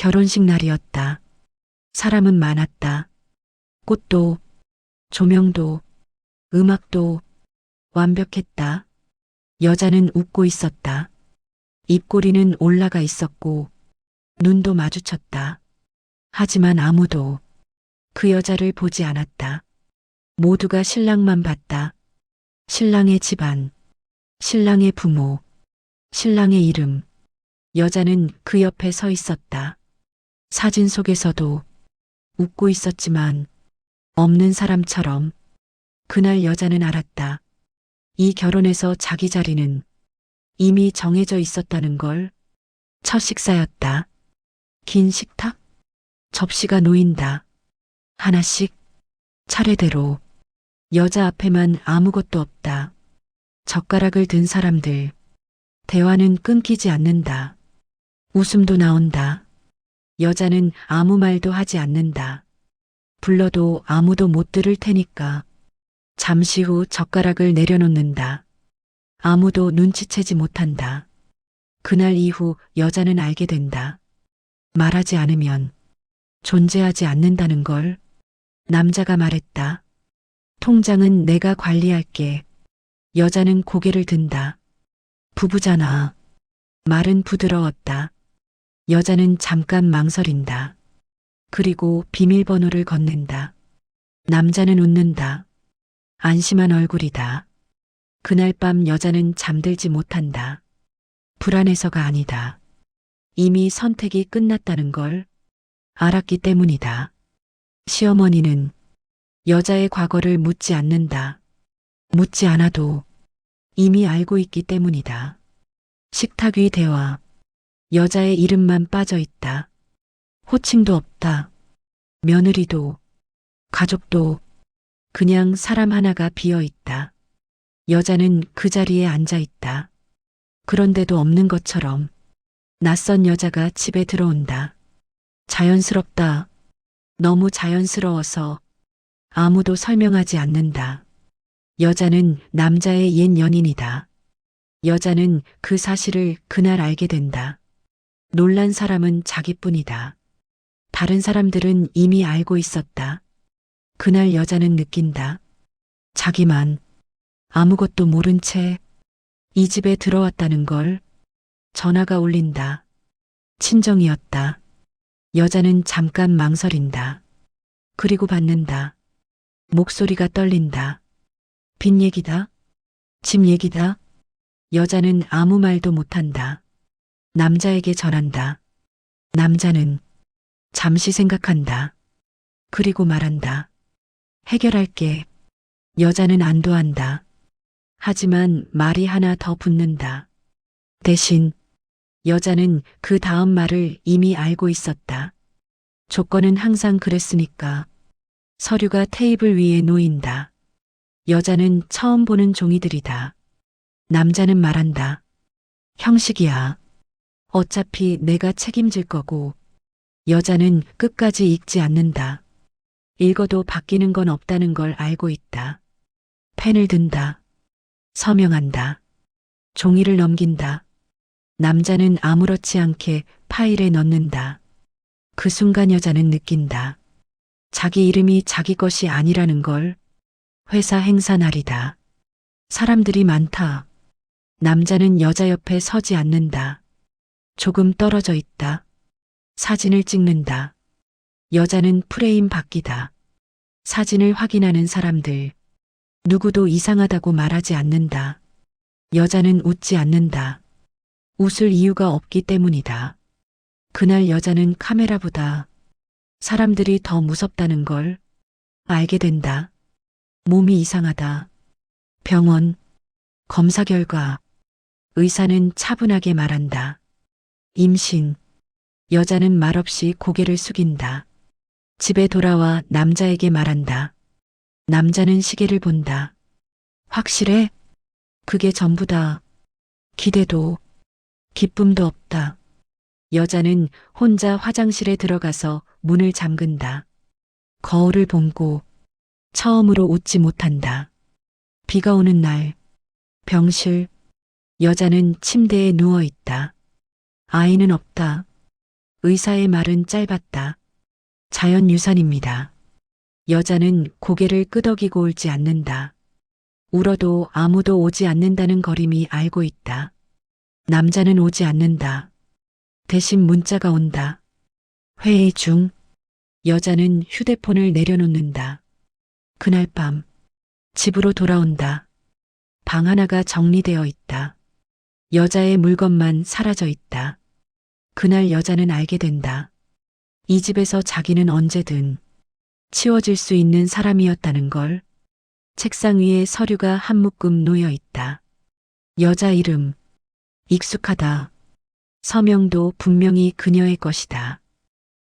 결혼식 날이었다. 사람은 많았다. 꽃도, 조명도, 음악도 완벽했다. 여자는 웃고 있었다. 입꼬리는 올라가 있었고, 눈도 마주쳤다. 하지만 아무도 그 여자를 보지 않았다. 모두가 신랑만 봤다. 신랑의 집안, 신랑의 부모, 신랑의 이름. 여자는 그 옆에 서 있었다. 사진 속에서도 웃고 있었지만 없는 사람처럼 그날 여자는 알았다. 이 결혼에서 자기 자리는 이미 정해져 있었다는 걸. 첫 식사였다. 긴 식탁? 접시가 놓인다. 하나씩 차례대로. 여자 앞에만 아무것도 없다. 젓가락을 든 사람들. 대화는 끊기지 않는다. 웃음도 나온다. 여자는 아무 말도 하지 않는다. 불러도 아무도 못 들을 테니까. 잠시 후 젓가락을 내려놓는다. 아무도 눈치채지 못한다. 그날 이후 여자는 알게 된다. 말하지 않으면 존재하지 않는다는 걸. 남자가 말했다. 통장은 내가 관리할게. 여자는 고개를 든다. 부부잖아. 말은 부드러웠다. 여자는 잠깐 망설인다. 그리고 비밀번호를 건넨다. 남자는 웃는다. 안심한 얼굴이다. 그날 밤 여자는 잠들지 못한다. 불안해서가 아니다. 이미 선택이 끝났다는 걸 알았기 때문이다. 시어머니는 여자의 과거를 묻지 않는다. 묻지 않아도 이미 알고 있기 때문이다. 식탁 위 대화. 여자의 이름만 빠져 있다. 호칭도 없다. 며느리도, 가족도, 그냥 사람 하나가 비어 있다. 여자는 그 자리에 앉아 있다. 그런데도 없는 것처럼 낯선 여자가 집에 들어온다. 자연스럽다. 너무 자연스러워서 아무도 설명하지 않는다. 여자는 남자의 옛 연인이다. 여자는 그 사실을 그날 알게 된다. 놀란 사람은 자기뿐이다. 다른 사람들은 이미 알고 있었다. 그날 여자는 느낀다. 자기만 아무것도 모른 채 이 집에 들어왔다는 걸. 전화가 울린다. 친정이었다. 여자는 잠깐 망설인다. 그리고 받는다. 목소리가 떨린다. 빚 얘기다. 집 얘기다. 여자는 아무 말도 못한다. 남자에게 전한다. 남자는 잠시 생각한다. 그리고 말한다. 해결할게. 여자는 안도한다. 하지만 말이 하나 더 붙는다. 대신 여자는 그 다음 말을 이미 알고 있었다. 조건은 항상 그랬으니까. 서류가 테이블 위에 놓인다. 여자는 처음 보는 종이들이다. 남자는 말한다. 형식이야. 어차피 내가 책임질 거고. 여자는 끝까지 읽지 않는다. 읽어도 바뀌는 건 없다는 걸 알고 있다. 펜을 든다. 서명한다. 종이를 넘긴다. 남자는 아무렇지 않게 파일에 넣는다. 그 순간 여자는 느낀다. 자기 이름이 자기 것이 아니라는 걸. 회사 행사 날이다. 사람들이 많다. 남자는 여자 옆에 서지 않는다. 조금 떨어져 있다. 사진을 찍는다. 여자는 프레임 밖이다. 사진을 확인하는 사람들. 누구도 이상하다고 말하지 않는다. 여자는 웃지 않는다. 웃을 이유가 없기 때문이다. 그날 여자는 카메라보다 사람들이 더 무섭다는 걸 알게 된다. 몸이 이상하다. 병원, 검사 결과. 의사는 차분하게 말한다. 임신. 여자는 말없이 고개를 숙인다. 집에 돌아와 남자에게 말한다. 남자는 시계를 본다. 확실해? 그게 전부다. 기대도, 기쁨도 없다. 여자는 혼자 화장실에 들어가서 문을 잠근다. 거울을 보고 처음으로 웃지 못한다. 비가 오는 날, 병실. 여자는 침대에 누워 있다. 아이는 없다. 의사의 말은 짧았다. 자연유산입니다. 여자는 고개를 끄덕이고 울지 않는다. 울어도 아무도 오지 않는다는 거림이 알고 있다. 남자는 오지 않는다. 대신 문자가 온다. 회의 중. 여자는 휴대폰을 내려놓는다. 그날 밤 집으로 돌아온다. 방 하나가 정리되어 있다. 여자의 물건만 사라져 있다. 그날 여자는 알게 된다. 이 집에서 자기는 언제든 치워질 수 있는 사람이었다는 걸. 책상 위에 서류가 한 묶음 놓여 있다. 여자 이름. 익숙하다. 서명도 분명히 그녀의 것이다.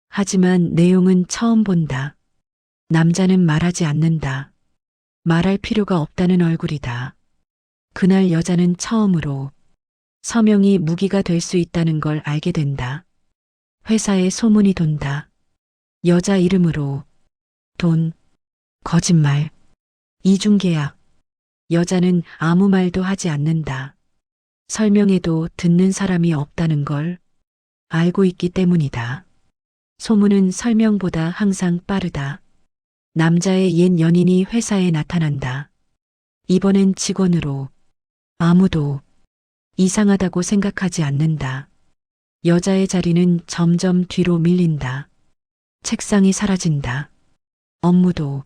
하지만 내용은 처음 본다. 남자는 말하지 않는다. 말할 필요가 없다는 얼굴이다. 그날 여자는 처음으로 서명이 무기가 될 수 있다는 걸 알게 된다. 회사에 소문이 돈다. 여자 이름으로 돈, 거짓말, 이중계약. 여자는 아무 말도 하지 않는다. 설명해도 듣는 사람이 없다는 걸 알고 있기 때문이다. 소문은 설명보다 항상 빠르다. 남자의 옛 연인이 회사에 나타난다. 이번엔 직원으로. 아무도 이상하다고 생각하지 않는다. 여자의 자리는 점점 뒤로 밀린다. 책상이 사라진다. 업무도.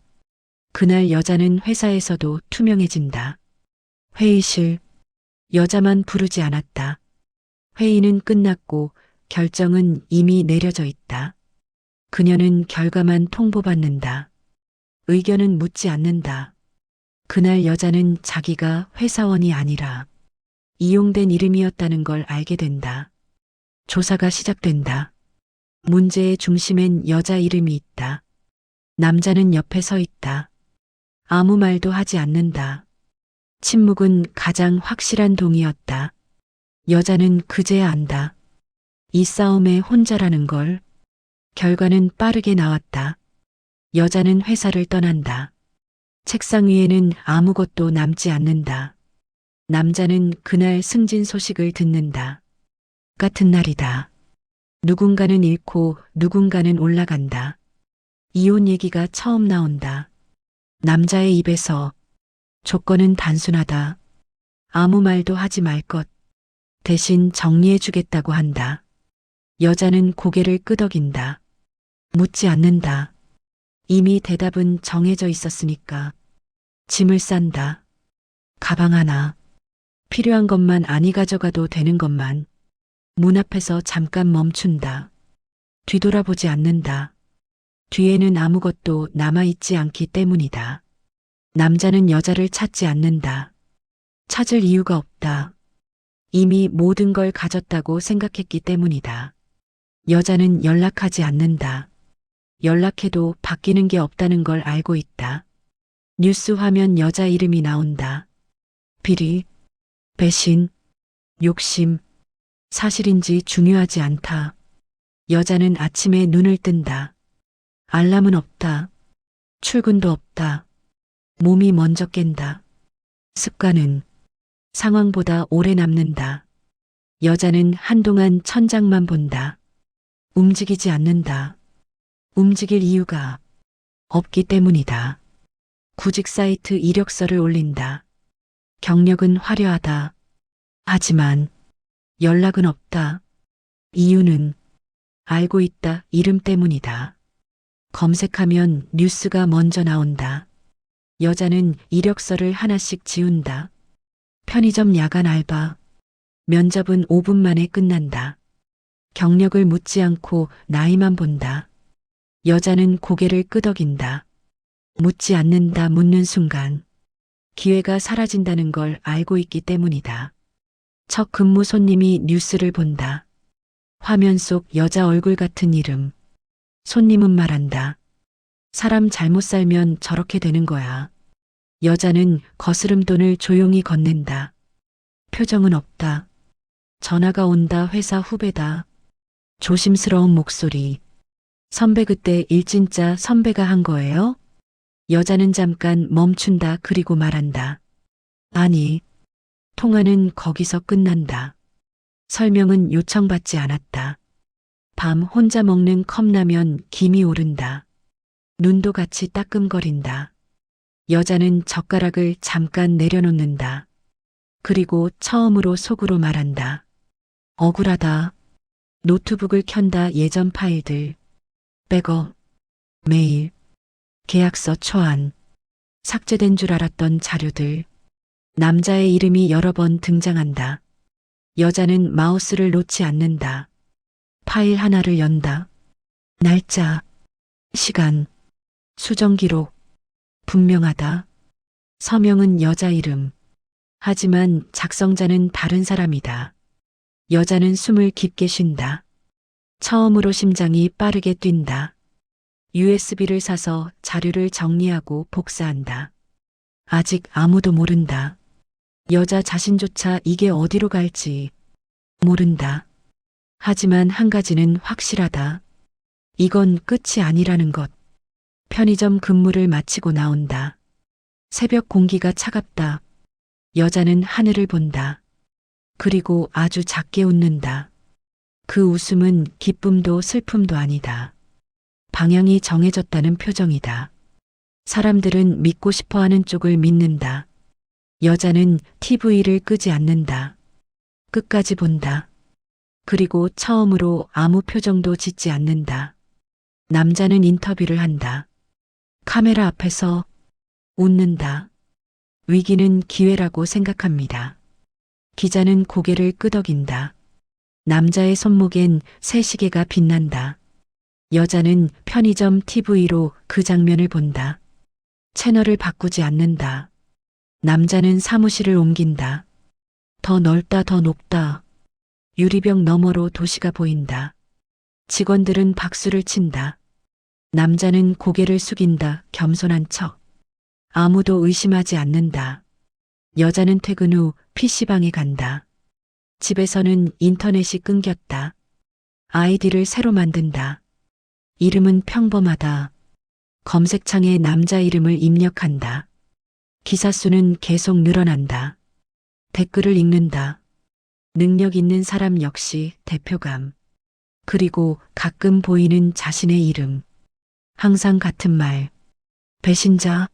그날 여자는 회사에서도 투명해진다. 회의실. 여자만 부르지 않았다. 회의는 끝났고 결정은 이미 내려져 있다. 그녀는 결과만 통보받는다. 의견은 묻지 않는다. 그날 여자는 자기가 회사원이 아니라 이용된 이름이었다는 걸 알게 된다. 조사가 시작된다. 문제의 중심엔 여자 이름이 있다. 남자는 옆에 서 있다. 아무 말도 하지 않는다. 침묵은 가장 확실한 동의였다. 여자는 그제야 안다. 이 싸움에 혼자라는 걸. 결과는 빠르게 나왔다. 여자는 회사를 떠난다. 책상 위에는 아무것도 남지 않는다. 남자는 그날 승진 소식을 듣는다. 같은 날이다. 누군가는 잃고 누군가는 올라간다. 이혼 얘기가 처음 나온다. 남자의 입에서 조건은 단순하다. 아무 말도 하지 말 것. 대신 정리해 주겠다고 한다. 여자는 고개를 끄덕인다. 묻지 않는다. 이미 대답은 정해져 있었으니까. 짐을 싼다. 가방 하나. 필요한 것만 아니 가져가도 되는 것만. 문 앞에서 잠깐 멈춘다. 뒤돌아보지 않는다. 뒤에는 아무것도 남아있지 않기 때문이다. 남자는 여자를 찾지 않는다. 찾을 이유가 없다. 이미 모든 걸 가졌다고 생각했기 때문이다. 여자는 연락하지 않는다. 연락해도 바뀌는 게 없다는 걸 알고 있다. 뉴스 화면 여자 이름이 나온다. 비리, 배신, 욕심, 사실인지 중요하지 않다. 여자는 아침에 눈을 뜬다. 알람은 없다. 출근도 없다. 몸이 먼저 깬다. 습관은 상황보다 오래 남는다. 여자는 한동안 천장만 본다. 움직이지 않는다. 움직일 이유가 없기 때문이다. 구직 사이트 이력서를 올린다. 경력은 화려하다. 하지만 연락은 없다. 이유는 알고 있다. 이름 때문이다. 검색하면 뉴스가 먼저 나온다. 여자는 이력서를 하나씩 지운다. 편의점 야간 알바. 면접은 5분 만에 끝난다. 경력을 묻지 않고 나이만 본다. 여자는 고개를 끄덕인다. 묻지 않는다. 묻는 순간 기회가 사라진다는 걸 알고 있기 때문이다. 첫 근무 손님이 뉴스를 본다. 화면 속 여자 얼굴 같은 이름. 손님은 말한다. 사람 잘못 살면 저렇게 되는 거야. 여자는 거스름돈을 조용히 건넨다. 표정은 없다. 전화가 온다. 회사 후배다. 조심스러운 목소리. 선배 그때 일 진짜 선배가 한 거예요? 여자는 잠깐 멈춘다. 그리고 말한다. 아니, 통화는 거기서 끝난다. 설명은 요청받지 않았다. 밤 혼자 먹는 컵라면 김이 오른다. 눈도 같이 따끔거린다. 여자는 젓가락을 잠깐 내려놓는다. 그리고 처음으로 속으로 말한다. 억울하다. 노트북을 켠다. 예전 파일들. 백업. 메일. 계약서 초안. 삭제된 줄 알았던 자료들. 남자의 이름이 여러 번 등장한다. 여자는 마우스를 놓지 않는다. 파일 하나를 연다. 날짜, 시간, 수정 기록. 분명하다. 서명은 여자 이름. 하지만 작성자는 다른 사람이다. 여자는 숨을 깊게 쉰다. 처음으로 심장이 빠르게 뛴다. USB를 사서 자료를 정리하고 복사한다. 아직 아무도 모른다. 여자 자신조차 이게 어디로 갈지 모른다. 하지만 한 가지는 확실하다. 이건 끝이 아니라는 것. 편의점 근무를 마치고 나온다. 새벽 공기가 차갑다. 여자는 하늘을 본다. 그리고 아주 작게 웃는다. 그 웃음은 기쁨도 슬픔도 아니다. 방향이 정해졌다는 표정이다. 사람들은 믿고 싶어 하는 쪽을 믿는다. 여자는 TV를 끄지 않는다. 끝까지 본다. 그리고 처음으로 아무 표정도 짓지 않는다. 남자는 인터뷰를 한다. 카메라 앞에서 웃는다. 위기는 기회라고 생각합니다. 기자는 고개를 끄덕인다. 남자의 손목엔 새 시계가 빛난다. 여자는 편의점 TV로 그 장면을 본다. 채널을 바꾸지 않는다. 남자는 사무실을 옮긴다. 더 넓다, 더 높다. 유리병 너머로 도시가 보인다. 직원들은 박수를 친다. 남자는 고개를 숙인다. 겸손한 척. 아무도 의심하지 않는다. 여자는 퇴근 후 PC방에 간다. 집에서는 인터넷이 끊겼다. 아이디를 새로 만든다. 이름은 평범하다. 검색창에 남자 이름을 입력한다. 기사 수는 계속 늘어난다. 댓글을 읽는다. 능력 있는 사람 역시 대표감. 그리고 가끔 보이는 자신의 이름. 항상 같은 말. 배신자.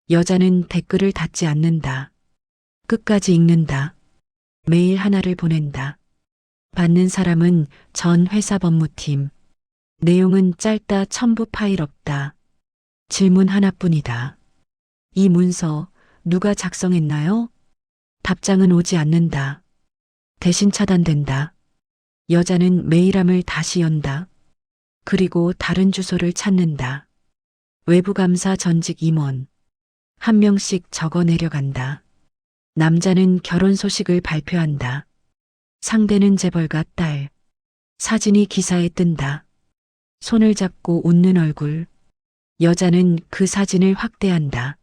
여자는 댓글을 닫지 않는다. 끝까지 읽는다. 메일 하나를 보낸다. 받는 사람은 전 회사 법무팀. 내용은 짧다. 첨부 파일 없다. 질문 하나뿐이다. 이 문서 누가 작성했나요? 답장은 오지 않는다. 대신 차단된다. 여자는 메일함을 다시 연다. 그리고 다른 주소를 찾는다. 외부감사 전직 임원. 한 명씩 적어 내려간다. 남자는 결혼 소식을 발표한다. 상대는 재벌가 딸. 사진이 기사에 뜬다. 손을 잡고 웃는 얼굴. 여자는 그 사진을 확대한다.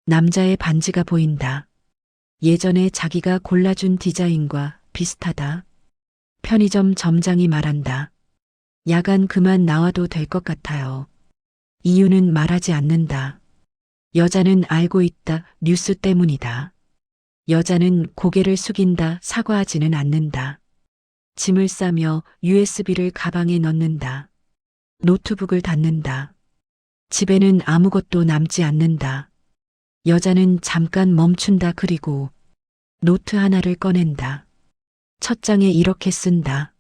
남자의 반지가 보인다. 예전에 자기가 골라준 디자인과 비슷하다. 편의점 점장이 말한다. 야간 그만 나와도 될 것 같아요. 이유는 말하지 않는다. 여자는 알고 있다. 뉴스 때문이다. 여자는 고개를 숙인다. 사과하지는 않는다. 짐을 싸며 USB를 가방에 넣는다. 노트북을 닫는다. 집에는 아무것도 남지 않는다. 여자는 잠깐 멈춘다. 그리고 노트 하나를 꺼낸다. 첫 장에 이렇게 쓴다.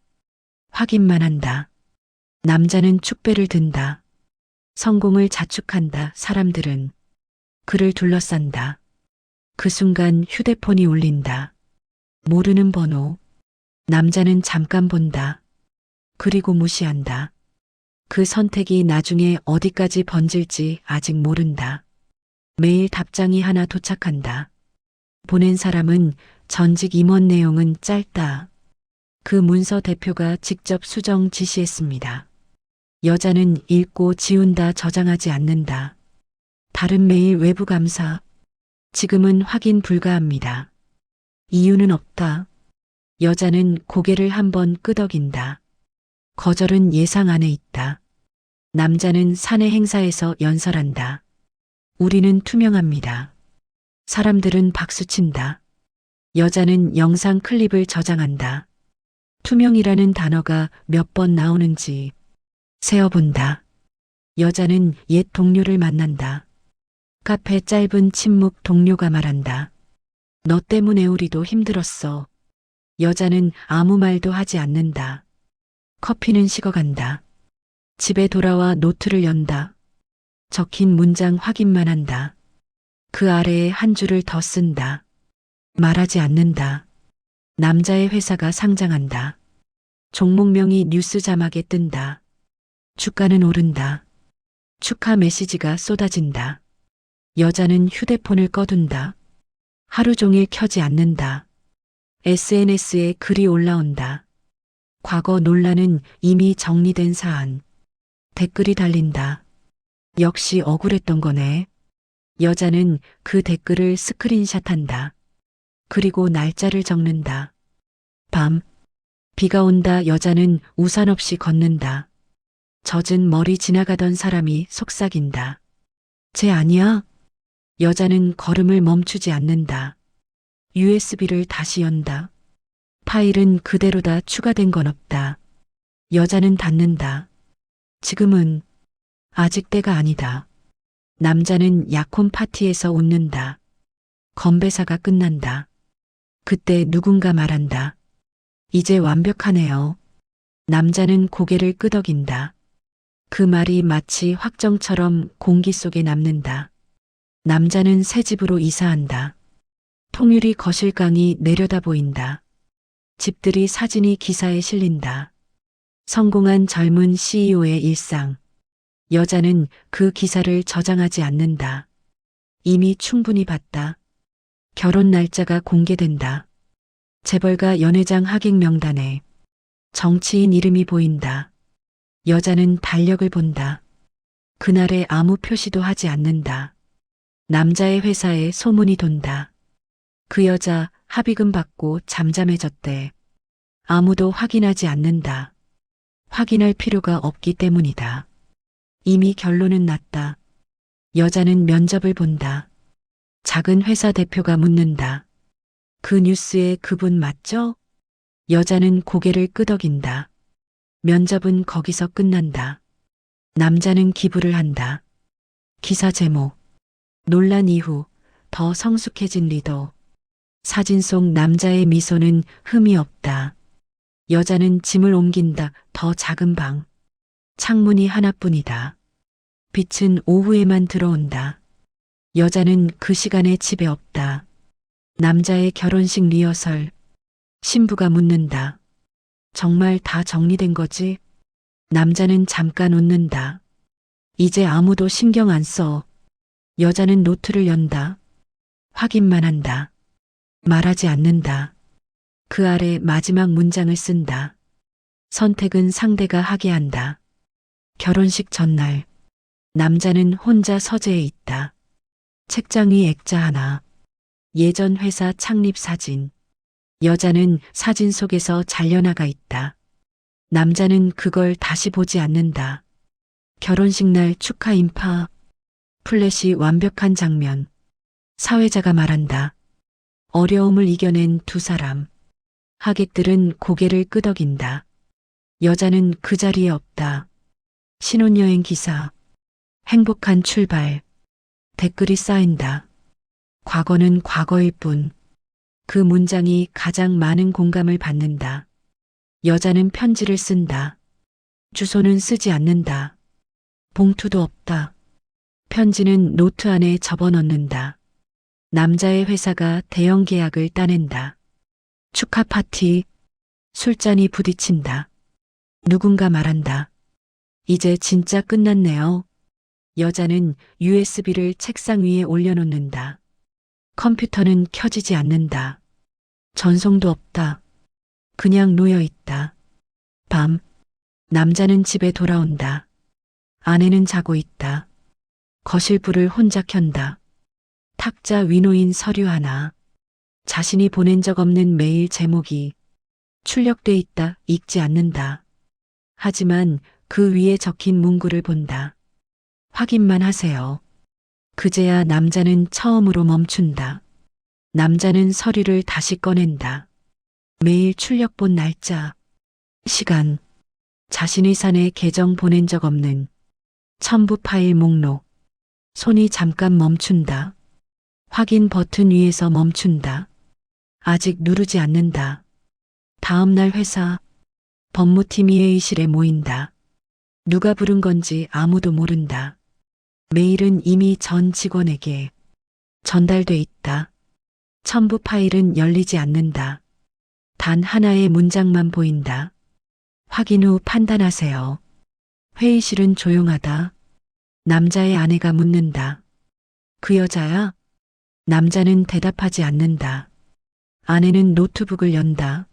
확인만 한다. 남자는 축배를 든다. 성공을 자축한다. 사람들은 그를 둘러싼다. 그 순간 휴대폰이 울린다. 모르는 번호. 남자는 잠깐 본다. 그리고 무시한다. 그 선택이 나중에 어디까지 번질지 아직 모른다. 매일 답장이 하나 도착한다. 보낸 사람은 전직 임원. 내용은 짧다. 그 문서 대표가 직접 수정 지시했습니다. 여자는 읽고 지운다. 저장하지 않는다. 다른 메일 외부 감사. 지금은 확인 불가합니다. 이유는 없다. 여자는 고개를 한번 끄덕인다. 거절은 예상 안에 있다. 남자는 사내 행사에서 연설한다. 우리는 투명합니다. 사람들은 박수친다. 여자는 영상 클립을 저장한다. 투명이라는 단어가 몇 번 나오는지 세어본다. 여자는 옛 동료를 만난다. 카페 짧은 침묵 동료가 말한다. 너 때문에 우리도 힘들었어. 여자는 아무 말도 하지 않는다. 커피는 식어간다. 집에 돌아와 노트를 연다. 적힌 문장 확인만 한다. 그 아래에 한 줄을 더 쓴다. 말하지 않는다. 남자의 회사가 상장한다. 종목명이 뉴스 자막에 뜬다. 주가는 오른다. 축하 메시지가 쏟아진다. 여자는 휴대폰을 꺼둔다. 하루 종일 켜지 않는다. SNS에 글이 올라온다. 과거 논란은 이미 정리된 사안. 댓글이 달린다. 역시 억울했던 거네. 여자는 그 댓글을 스크린샷한다. 그리고 날짜를 적는다. 밤. 비가 온다. 여자는 우산 없이 걷는다. 젖은 머리 지나가던 사람이 속삭인다. 쟤 아니야? 여자는 걸음을 멈추지 않는다. USB를 다시 연다. 파일은 그대로다. 추가된 건 없다. 여자는 닫는다. 지금은 아직 때가 아니다. 남자는 약혼 파티에서 웃는다. 건배사가 끝난다. 그때 누군가 말한다. 이제 완벽하네요. 남자는 고개를 끄덕인다. 그 말이 마치 확정처럼 공기 속에 남는다. 남자는 새 집으로 이사한다. 통유리 거실강이 내려다 보인다. 집들이 사진이 기사에 실린다. 성공한 젊은 CEO의 일상. 여자는 그 기사를 저장하지 않는다. 이미 충분히 봤다. 결혼 날짜가 공개된다. 재벌가 연회장 하객 명단에 정치인 이름이 보인다. 여자는 달력을 본다. 그날에 아무 표시도 하지 않는다. 남자의 회사에 소문이 돈다. 그 여자 합의금 받고 잠잠해졌대. 아무도 확인하지 않는다. 확인할 필요가 없기 때문이다. 이미 결론은 났다. 여자는 면접을 본다. 작은 회사 대표가 묻는다. 그 뉴스에 그분 맞죠? 여자는 고개를 끄덕인다. 면접은 거기서 끝난다. 남자는 기부를 한다. 기사 제목. 논란 이후 더 성숙해진 리더. 사진 속 남자의 미소는 흠이 없다. 여자는 짐을 옮긴다. 더 작은 방. 창문이 하나뿐이다. 빛은 오후에만 들어온다. 여자는 그 시간에 집에 없다. 남자의 결혼식 리허설. 신부가 묻는다. 정말 다 정리된 거지? 남자는 잠깐 웃는다. 이제 아무도 신경 안 써. 여자는 노트를 연다. 확인만 한다. 말하지 않는다. 그 아래 마지막 문장을 쓴다. 선택은 상대가 하게 한다. 결혼식 전날. 남자는 혼자 서재에 있다. 책장 위 액자 하나. 예전 회사 창립 사진. 여자는 사진 속에서 잘려나가 있다. 남자는 그걸 다시 보지 않는다. 결혼식 날 축하 인파. 플래시 완벽한 장면. 사회자가 말한다. 어려움을 이겨낸 두 사람. 하객들은 고개를 끄덕인다. 여자는 그 자리에 없다. 신혼여행 기사. 행복한 출발. 댓글이 쌓인다. 과거는 과거일 뿐. 그 문장이 가장 많은 공감을 받는다. 여자는 편지를 쓴다. 주소는 쓰지 않는다. 봉투도 없다. 편지는 노트 안에 접어넣는다. 남자의 회사가 대형 계약을 따낸다. 축하 파티. 술잔이 부딪힌다. 누군가 말한다. 이제 진짜 끝났네요. 여자는 USB를 책상 위에 올려놓는다. 컴퓨터는 켜지지 않는다. 전송도 없다. 그냥 놓여 있다. 밤. 남자는 집에 돌아온다. 아내는 자고 있다. 거실 불을 혼자 켠다. 탁자 위 놓인 서류 하나. 자신이 보낸 적 없는 메일 제목이 출력돼 있다. 읽지 않는다. 하지만 그 위에 적힌 문구를 본다. 확인만 하세요. 그제야 남자는 처음으로 멈춘다. 남자는 서류를 다시 꺼낸다. 메일 출력 본 날짜. 시간. 자신의 산에 계정 보낸 적 없는 첨부 파일 목록. 손이 잠깐 멈춘다. 확인 버튼 위에서 멈춘다. 아직 누르지 않는다. 다음 날 회사. 법무팀이 회의실에 모인다. 누가 부른 건지 아무도 모른다. 메일은 이미 전 직원에게 전달돼 있다. 첨부 파일은 열리지 않는다. 단 하나의 문장만 보인다. 확인 후 판단하세요. 회의실은 조용하다. 남자의 아내가 묻는다. 그 여자야? 남자는 대답하지 않는다. 아내는 노트북을 연다.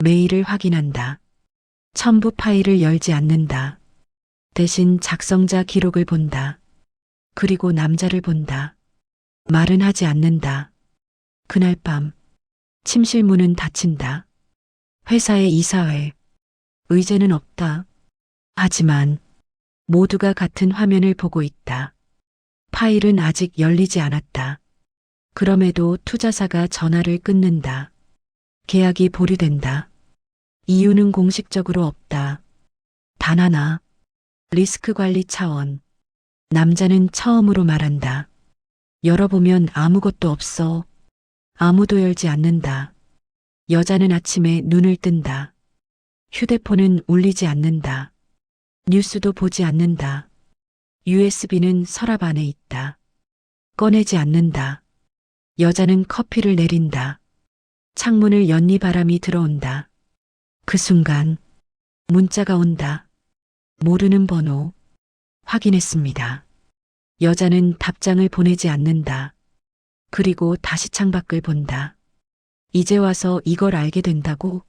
메일을 확인한다. 첨부 파일을 열지 않는다. 대신 작성자 기록을 본다. 그리고 남자를 본다. 말은 하지 않는다. 그날 밤 침실 문은 닫힌다. 회사의 이사회. 의제는 없다. 하지만 모두가 같은 화면을 보고 있다. 파일은 아직 열리지 않았다. 그럼에도 투자사가 전화를 끊는다. 계약이 보류된다. 이유는 공식적으로 없다. 단 하나. 리스크 관리 차원. 남자는 처음으로 말한다. 열어보면 아무것도 없어. 아무도 열지 않는다. 여자는 아침에 눈을 뜬다. 휴대폰은 울리지 않는다. 뉴스도 보지 않는다. USB는 서랍 안에 있다. 꺼내지 않는다. 여자는 커피를 내린다. 창문을 연니 바람이 들어온다. 그 순간 문자가 온다. 모르는 번호. 확인했습니다. 여자는 답장을 보내지 않는다. 그리고 다시 창밖을 본다. 이제 와서 이걸 알게 된다고?